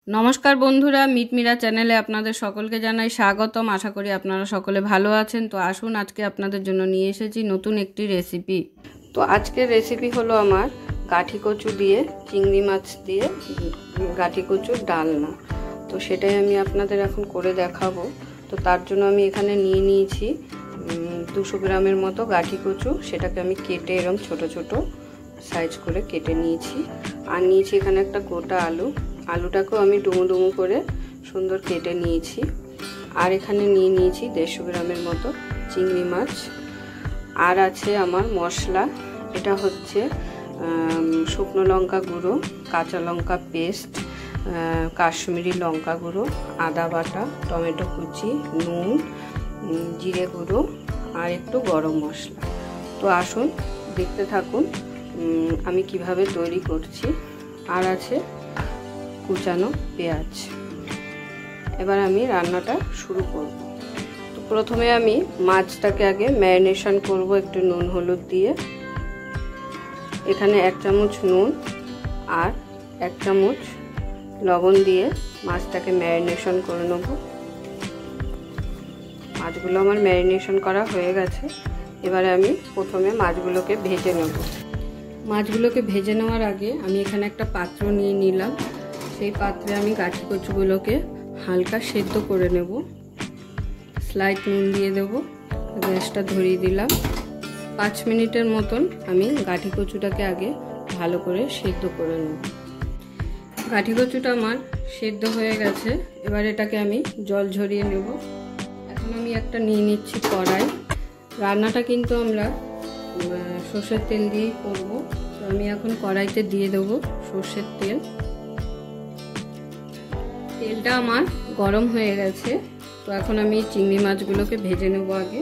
নমস্কার বন্ধুরা, মিটমিরা চ্যানেলে আপনাদের সকলকে জানাই স্বাগতম। আশা করি আপনারা সকলে ভালো আছেন। তো আসুন, আজকে আপনাদের জন্য নিয়ে এসেছি নতুন একটি রেসিপি। তো আজকের রেসিপি হলো আমার গাঠি কচু দিয়ে চিংড়ি মাছ দিয়ে গাঠি কচুর ডালনা। তো সেটাই আমি আপনাদের এখন করে দেখাবো। তো তার জন্য আমি এখানে নিয়ে নিয়েছি 200 গ্রামের মতো গাঠি কচু। সেটাকে আমি কেটে এরকম ছোট ছোট সাইজ করে কেটে নিয়েছি। আর নিয়েছি এখানে একটা গোটা আলু। আলুটাকেও আমি ডুমো ডুমো করে সুন্দর কেটে নিয়েছি। আর এখানে নিয়ে নিয়েছি 150 গ্রামের মতো চিংড়ি মাছ। আর আছে আমার মশলা, এটা হচ্ছে শুকনো লঙ্কা গুঁড়ো, কাঁচা লঙ্কা পেস্ট, কাশ্মীরি লঙ্কা গুঁড়ো, আদা বাটা, টমেটো কুচি, নুন, জিরে গুঁড়ো আর একটু গরম মশলা। তো আসুন দেখতে থাকুন আমি কিভাবে তৈরি করছি। আর আছে কুচানো পেঁয়াজ। এবার আমি রান্নাটা শুরু করব। তো প্রথমে আমি মাছটাকে আগে ম্যারিনেশন করব একটু নুন হলুদ দিয়ে। এখানে 1 চামচ নুন আর 1 চামচ লবণ দিয়ে মাছটাকে ম্যারিনেশন করে নেব। মাছগুলো আমার ম্যারিনেশন করা হয়ে গেছে। এবারে আমি প্রথমে মাছগুলোকে ভেজে নেব। মাছগুলোকে ভেজে নেওয়ার আগে আমি এখানে একটা পাত্র নিয়ে নিলাম। সেই পাত্রে আমি গাঠি কচুগুলোকে হালকা সেদ্ধ করে নেব। স্লাইট নুন দিয়ে দেব, গ্যাসটা ধরিয়ে দিলাম। 5 মিনিটের মতন আমি গাঠি কচুটাকে আগে ভালো করে সেদ্ধ করে নেব। গাঠি কচুটা আমার সেদ্ধ হয়ে গেছে। এবার এটাকে আমি জল ঝরিয়ে নেব। এখন আমি একটা নিয়ে নিচ্ছি কড়াই। রান্নাটা কিন্তু আমরা সর্ষের তেল দিয়েই করব। তো আমি এখন কড়াইতে দিয়ে দেবো সর্ষের তেল। তেলটা আমার গরম হয়ে গেছে। তো এখন আমি চিংড়ি মাছগুলোকে ভেজে নেব আগে।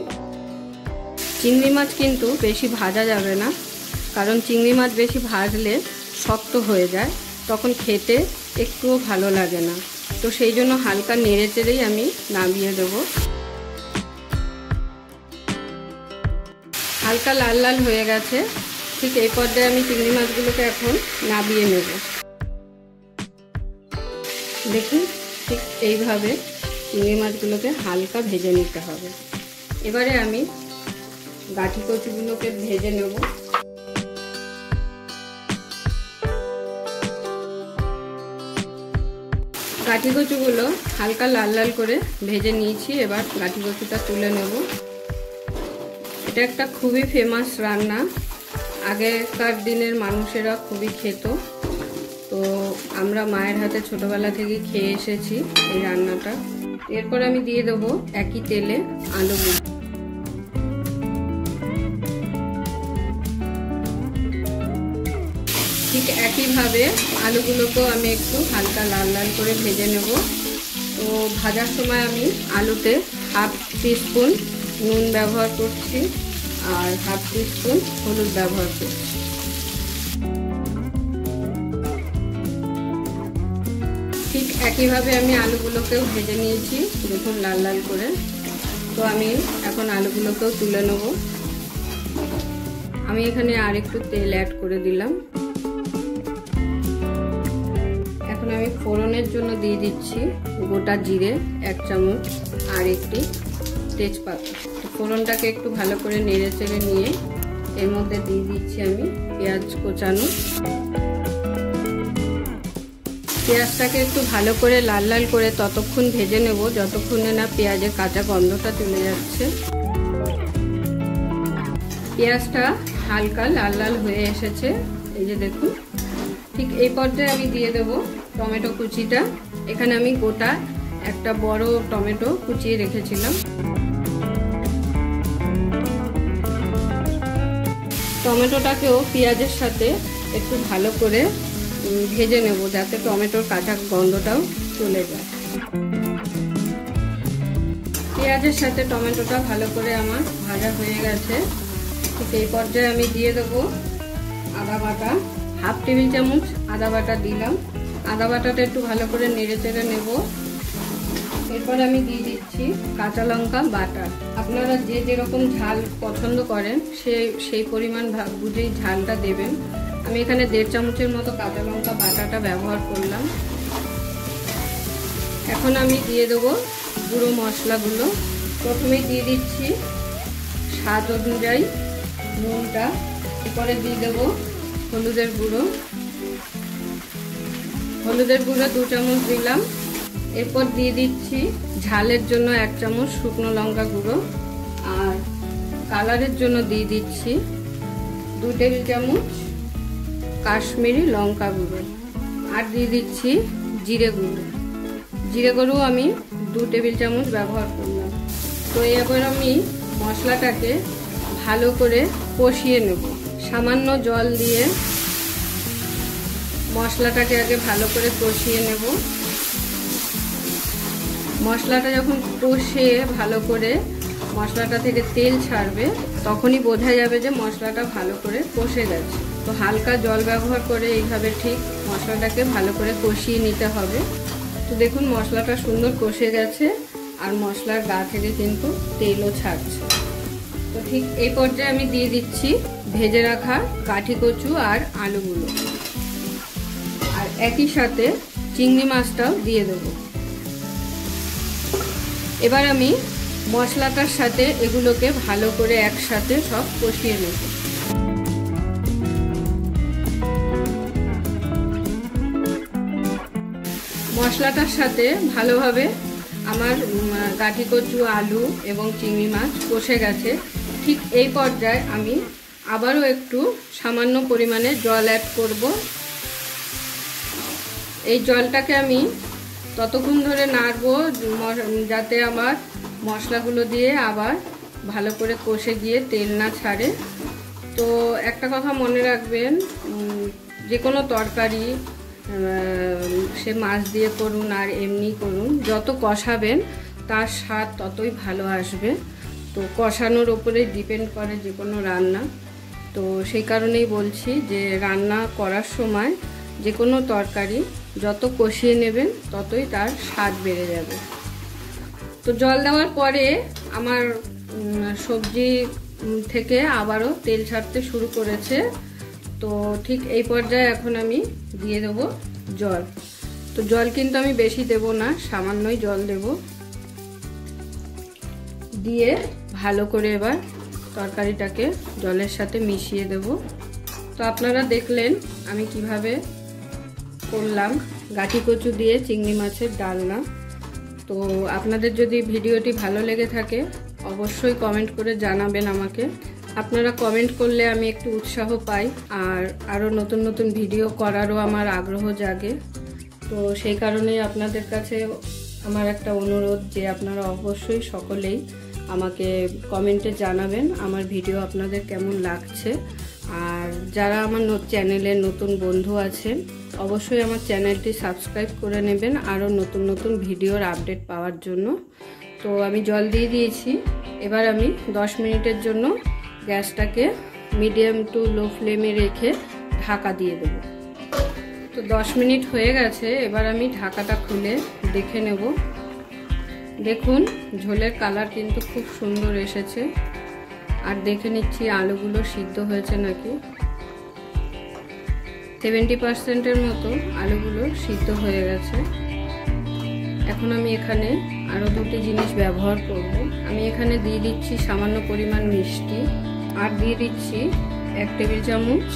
চিংড়ি মাছ কিন্তু বেশি ভাজা যাবে না, কারণ চিংড়ি মাছ বেশি ভাজলে শক্ত হয়ে যায়, তখন খেতে একটুও ভালো লাগে না। তো সেই জন্য হালকা নেড়ে চেড়েই আমি নামিয়ে দেব। হালকা লাল লাল হয়ে গেছে। ঠিক এই পর্যায়ে আমি চিংড়ি মাছগুলোকে এখন নামিয়ে নেব। দেখুন, ঠিক এইভাবে চিংড়ি মাছগুলোকে হালকা ভেজে নিতে হবে। এবারে আমি গাঠি কচুগুলোকে ভেজে নেব। গাঠি কচুগুলো হালকা লাল লাল করে ভেজে নিয়েছি। এবার গাঠি কচুটা তুলে নেব। এটা একটা খুবই ফেমাস রান্না, আগেকার দিনের মানুষেরা খুবই খেত। তো আমরা মায়ের হাতে ছোটবেলা থেকে খেয়ে এসেছি এই রান্নাটা। এরপর আমি দিয়ে দেবো একই তেলে আলুগুলো। ঠিক একইভাবে আলুগুলোকেও আমি একটু হালকা লাল লাল করে ভেজে নেব। তো ভাজার সময় আমি আলুতে 1/2 টিস্পুন নুন ব্যবহার করছি আর 1/2 টিস্পুন হলুদ ব্যবহার করছি। ঠিক একইভাবে আমি আলুগুলোকেও ভেজে নিয়েছি, দেখুন লাল লাল করে। তো আমি এখন আলুগুলোকেও তুলে নেব। আমি এখানে আর একটু তেল অ্যাড করে দিলাম। এখন আমি ফোড়নের জন্য দিয়ে দিচ্ছি গোটা জিরে 1 চামচ আর একটি তেজপাতা। ফোড়নটাকে একটু ভালো করে নেড়ে চেড়ে নিয়ে এর মধ্যে দিয়ে দিচ্ছি আমি পেঁয়াজ কোচানো। পেঁয়াজটাকে একটু ভালো করে লাল লাল করে ততক্ষণ ভেজে নেব যতক্ষণে না পেঁয়াজের কাঁচা গন্ধটা চলে যাচ্ছে। পেঁয়াজটা হালকা লাল লাল হয়ে এসেছে, এই যে দেখুন। ঠিক এই পর্যায়ে আমি দিয়ে দেব টমেটো কুচিটা। এখানে আমি গোটা একটা বড় টমেটো কুচিয়ে রেখেছিলাম। টমেটোটাকেও পেঁয়াজের সাথে একটু ভালো করে ভেজে নেব, যাতে টমেটোর কাঁচা গন্ধটাও চলে যায়। পেঁয়াজের সাথে টমেটোটা ভালো করে আমার ভাজা হয়ে গেছে। ঠিক এই পর্যায়ে আমি দিয়ে দেবো আদা বাটা। 1/2 টেবিল চামচ আদা বাটা দিলাম। আদা বাটাটা একটু ভালো করে নেড়ে চেড়ে নেব। এরপর আমি দিয়ে দিচ্ছি কাঁচা লঙ্কা বাটা। আপনারা যে যেরকম ঝাল পছন্দ করেন সেই পরিমাণ বুঝেই ঝালটা দেবেন। আমি এখানে 1.5 চামচের মতো কাঁচা লঙ্কা বাটাটা ব্যবহার করলাম। এখন আমি দিয়ে দেবো গুঁড়ো মশলাগুলো। প্রথমেই দিয়ে দিচ্ছি স্বাদ অনুযায়ী নুনটা, এরপরে দিয়ে দেবো হলুদের গুঁড়ো। হলুদের গুঁড়ো 2 চামচ দিলাম। এরপর দিয়ে দিচ্ছি ঝালের জন্য 1 চামচ শুকনো লঙ্কা গুঁড়ো, আর কালারের জন্য দিয়ে দিচ্ছি 2 টেবিল চামচ কাশ্মীরি লঙ্কা গুঁড়ো, আর দিয়ে দিচ্ছি জিরে গুঁড়ো। জিরে গুঁড়ো আমি 2 টেবিল চামচ ব্যবহার করলাম। তো এবার আমি মশলাটাকে ভালো করে কষিয়ে নেব। সামান্য জল দিয়ে মশলাটাকে আগে ভালো করে কষিয়ে নেব। মশলাটা যখন কষে ভালো করে মশলাটা থেকে তেল ছাড়বে, তখনই বোঝা যাবে যে মশলাটা ভালো করে কষে গেছে। তো হালকা জল ব্যবহার করে এইভাবে ঠিক মশলাটাকে ভালো করে কষিয়ে নিতে হবে। তো দেখুন মশলাটা সুন্দর কষে গেছে, আর মশলার গা থেকে কিন্তু তেলও ছাড়ছে। তো ঠিক এই পর্যায়ে আমি দিয়ে দিচ্ছি ভেজে রাখা কাঠি কচু আর আলুগুলো, আর একই সাথে চিংড়ি মাছটাও দিয়ে দেবো। এবার আমি মশলাটার সাথে এগুলোকে ভালো করে একসাথে সব কষিয়ে নেব। মশলাটার সাথে ভালোভাবে আমার কাঠি কচু, আলু এবং চিংড়ি মাছ কষে গেছে। ঠিক এই পর্যায়ে আমি আবারও একটু সামান্য পরিমাণে জল অ্যাড করব। এই জলটাকে আমি ততক্ষণ ধরে নাড়বো যাতে আমার মশলাগুলো দিয়ে আবার ভালো করে কষে গিয়ে তেল না ছাড়ে। তো একটা কথা মনে রাখবেন, যে কোনো তরকারি সে মাছ দিয়ে করুন আর এমনি করুন, যত কষাবেন তার স্বাদ ততই ভালো আসবে। তো কষানোর ওপরে ডিপেন্ড করে যে কোনো রান্না। তো সেই কারণেই বলছি যে রান্না করার সময় যে কোনো তরকারি যত কষিয়ে নেবেন ততই তার স্বাদ বেড়ে যাবে। তো জল দেওয়ার পরে আমার সবজি থেকে আবারও তেল ছাড়তে শুরু করেছে। তো ঠিক এই পর্যায়ে এখন আমি দিয়ে দেবো জল। তো জল কিন্তু আমি বেশি দেব না, সামান্যই জল দেব। দিয়ে ভালো করে এবার তরকারিটাকে জলের সাথে মিশিয়ে দেব। তো আপনারা দেখলেন আমি কিভাবে করলাম গাঠি কচু দিয়ে চিংড়ি মাছের ডালনা। তো আপনাদের যদি ভিডিওটি ভালো লেগে থাকে অবশ্যই কমেন্ট করে জানাবেন আমাকে। আপনারা কমেন্ট করলে আমি একটু উৎসাহ পাই, আর আরও নতুন নতুন ভিডিও করারও আমার আগ্রহ জাগে। তো সেই কারণেই আপনাদের কাছে আমার একটা অনুরোধ যে আপনারা অবশ্যই সকলেই আমাকে কমেন্টে জানাবেন আমার ভিডিও আপনাদের কেমন লাগছে। আর যারা আমার চ্যানেলের নতুন বন্ধু আছেন অবশ্যই আমার চ্যানেলটি সাবস্ক্রাইব করে নেবেন আরও নতুন নতুন ভিডিওর আপডেট পাওয়ার জন্য। তো আমি জল দিয়ে দিয়েছি। এবার আমি 10 মিনিটের জন্য গ্যাসটাকে মিডিয়াম টু লো ফ্লেমে রেখে ঢাকা দিয়ে দেব। তো 10 মিনিট হয়ে গেছে। এবার আমি ঢাকাটা খুলে দেখে নেব। দেখুন ঝোলের কালার কিন্তু খুব সুন্দর এসেছে। আর দেখে নিচ্ছি আলুগুলো সিদ্ধ হয়েছে নাকি। 70%-এর মতো আলুগুলো সিদ্ধ হয়ে গেছে। এখন আমি এখানে আরও 2টি জিনিস ব্যবহার করব। আমি এখানে দিয়ে দিচ্ছি সামান্য পরিমাণ মিষ্টি, আর দিয়ে দিচ্ছি 1 টেবিল চামচ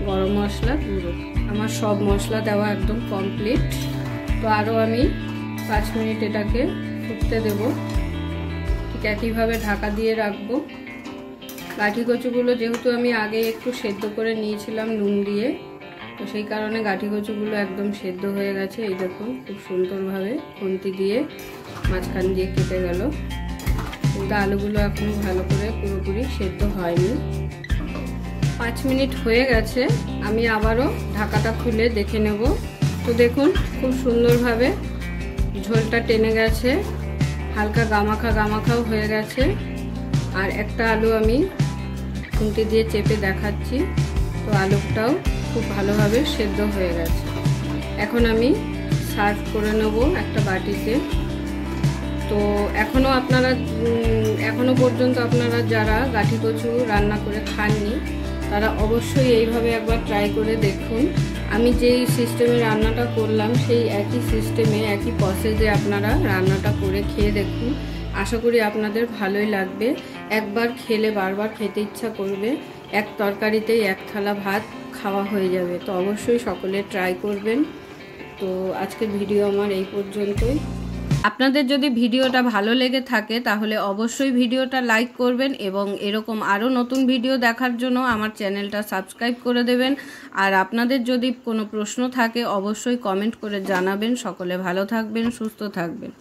গরম মশলা গুঁড়ো। আমার সব মশলা দেওয়া একদম কমপ্লিট। তো আরও আমি 5 মিনিট এটাকে ফুটতে দেব। ঠিক একইভাবে ঢাকা দিয়ে রাখবো। গাঠি কচুগুলো যেহেতু আমি আগে একটু সেদ্ধ করে নিয়েছিলাম নুন দিয়ে, তো সেই কারণে গাঠি কচুগুলো একদম সেদ্ধ হয়ে গেছে। এই দেখুন খুব সুন্দরভাবে খুন্তি দিয়ে মাঝখান দিয়ে কেটে গেল, কিন্তু আলুগুলো এখনো ভালো করে পুরোপুরি সেদ্ধ হয়নি। 5 মিনিট হয়ে গেছে। আমি আবারও ঢাকাটা খুলে দেখে নেব। তো দেখুন খুব সুন্দরভাবে ঝোলটা টেনে গেছে, হালকা গামাখা গামাখাও হয়ে গেছে। আর একটা আলু আমি খুন্তি দিয়ে চেপে দেখাচ্ছি। তো আলুটাও খুব ভালোভাবে সেদ্ধ হয়ে গেছে। এখন আমি সার্ভ করে নেব একটা বাটিতে। তো এখনো পর্যন্ত আপনারা যারা গাঠি কচু রান্না করে খাননি তারা অবশ্যই এইভাবে একবার ট্রাই করে দেখুন। আমি যেই সিস্টেমে রান্নাটা করলাম সেই একই সিস্টেমে একই প্রসেসে আপনারা রান্নাটা করে খেয়ে দেখুন। আশা করি আপনাদের ভালোই লাগবে। একবার খেলে বারবার খেতে ইচ্ছা করবে। এক তরকারিতেই এক থালা ভাত খাওয়া হয়ে যাবে। তো অবশ্যই সকলে ট্রাই করবেন। তো আজকের ভিডিও আমার এই পর্যন্তই। আপনাদের যদি ভিডিওটা ভালো লেগে থাকে তাহলে অবশ্যই ভিডিওটা লাইক করবেন এবং এরকম আরও নতুন ভিডিও দেখার জন্য আমার চ্যানেলটা সাবস্ক্রাইব করে দেবেন। আর আপনাদের যদি কোনো প্রশ্ন থাকে অবশ্যই কমেন্ট করে জানাবেন। সকলে ভালো থাকবেন, সুস্থ থাকবেন।